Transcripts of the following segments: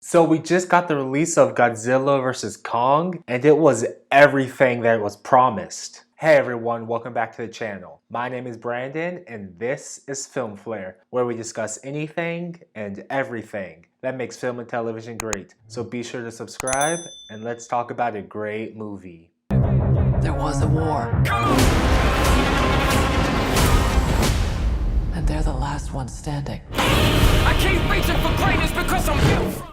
So we just got the release of Godzilla vs. Kong, and it was everything that was promised. Hey everyone, welcome back to the channel. My name is Brandon, and this is Film Flare, where we discuss anything and everything that makes film and television great. So be sure to subscribe, and let's talk about a great movie. There was a war. And they're the last ones standing. I keep reaching for greatness because I'm built.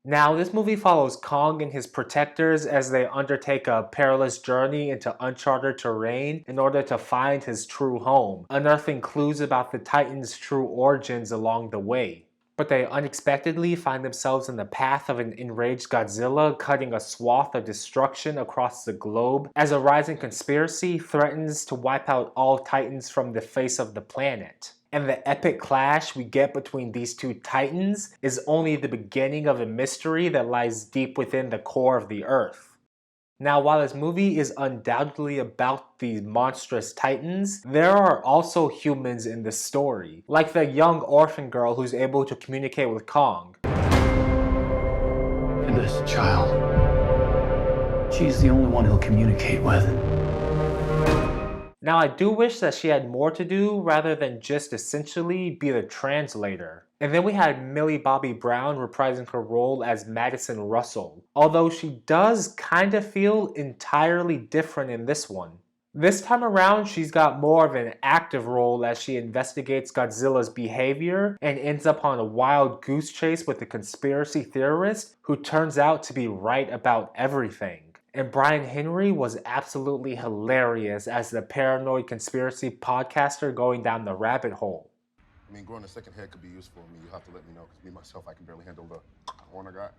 Now, this movie follows Kong and his protectors as they undertake a perilous journey into uncharted terrain in order to find his true home, unearthing clues about the Titan's true origins along the way. But they unexpectedly find themselves in the path of an enraged Godzilla cutting a swath of destruction across the globe as a rising conspiracy threatens to wipe out all Titans from the face of the planet. And the epic clash we get between these two titans is only the beginning of a mystery that lies deep within the core of the Earth. Now, while this movie is undoubtedly about these monstrous titans, there are also humans in the story, like the young orphan girl who's able to communicate with Kong. And this child, she's the only one he'll communicate with. Now, I do wish that she had more to do rather than just essentially be the translator. And then we had Millie Bobby Brown reprising her role as Madison Russell, although she does kind of feel entirely different in this one. This time around, she's got more of an active role as she investigates Godzilla's behavior and ends up on a wild goose chase with a conspiracy theorist who turns out to be right about everything. And Brian Henry was absolutely hilarious as the paranoid conspiracy podcaster going down the rabbit hole. I mean, growing a second head could be useful to me. You'll have to let me know, because me, myself, I can barely handle the one I got.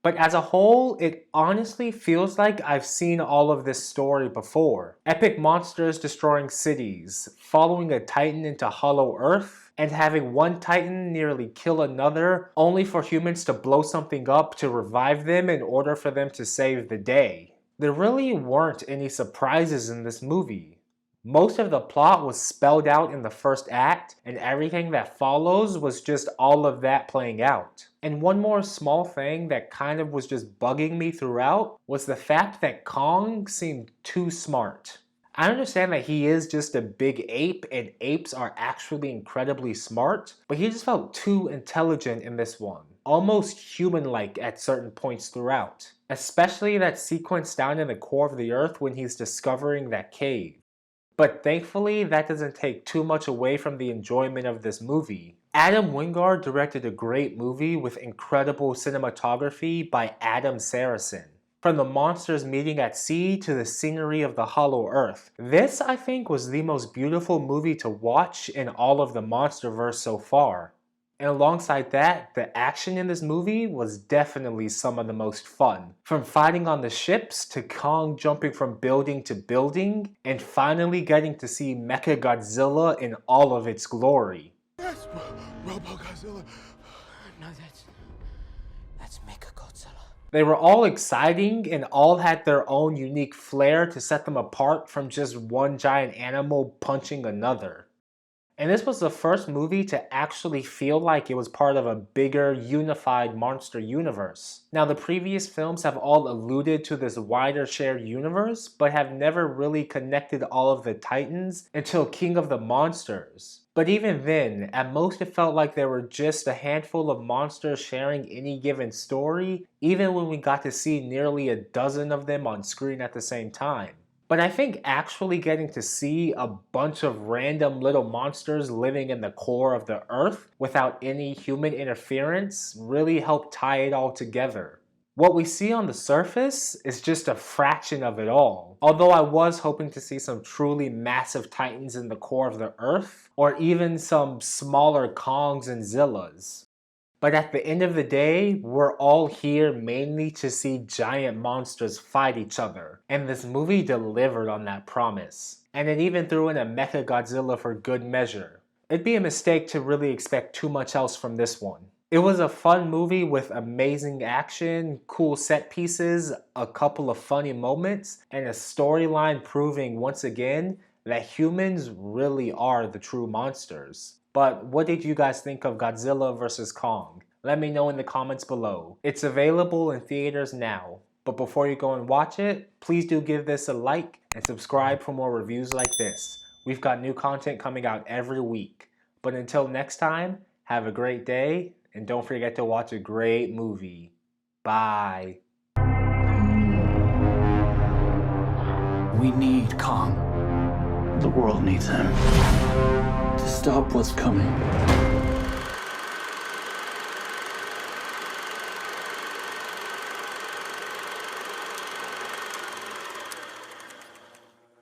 But as a whole, it honestly feels like I've seen all of this story before. Epic monsters destroying cities, following a titan into Hollow Earth, and having one titan nearly kill another, only for humans to blow something up to revive them in order for them to save the day. There really weren't any surprises in this movie. Most of the plot was spelled out in the first act, and everything that follows was just all of that playing out. And one more small thing that kind of was just bugging me throughout was the fact that Kong seemed too smart. I understand that he is just a big ape, and apes are actually incredibly smart, but he just felt too intelligent in this one. Almost human-like at certain points throughout. Especially that sequence down in the core of the Earth when he's discovering that cave. But thankfully, that doesn't take too much away from the enjoyment of this movie. Adam Wingard directed a great movie with incredible cinematography by Adam Saracen. From the monsters meeting at sea to the scenery of the Hollow Earth. This, I think, was the most beautiful movie to watch in all of the MonsterVerse so far. And alongside that, the action in this movie was definitely some of the most fun. From fighting on the ships, to Kong jumping from building to building, and finally getting to see Mechagodzilla in all of its glory. Yes, Robo-Godzilla. No, that's Mechagodzilla. They were all exciting and all had their own unique flair to set them apart from just one giant animal punching another. And this was the first movie to actually feel like it was part of a bigger, unified monster universe. Now, the previous films have all alluded to this wider shared universe, but have never really connected all of the Titans until King of the Monsters. But even then, at most it felt like there were just a handful of monsters sharing any given story, even when we got to see nearly a dozen of them on screen at the same time. But I think actually getting to see a bunch of random little monsters living in the core of the Earth without any human interference really helped tie it all together. What we see on the surface is just a fraction of it all, although I was hoping to see some truly massive titans in the core of the Earth, or even some smaller Kongs and Zillas. But at the end of the day, we're all here mainly to see giant monsters fight each other, and this movie delivered on that promise. And it even threw in a Mechagodzilla for good measure. It'd be a mistake to really expect too much else from this one. It was a fun movie with amazing action, cool set pieces, a couple of funny moments, and a storyline proving once again that humans really are the true monsters. But what did you guys think of Godzilla vs. Kong? Let me know in the comments below. It's available in theaters now, but before you go and watch it, please do give this a like and subscribe for more reviews like this. We've got new content coming out every week. But until next time, have a great day, and don't forget to watch a great movie. Bye. We need Kong. The world needs him to stop what's coming.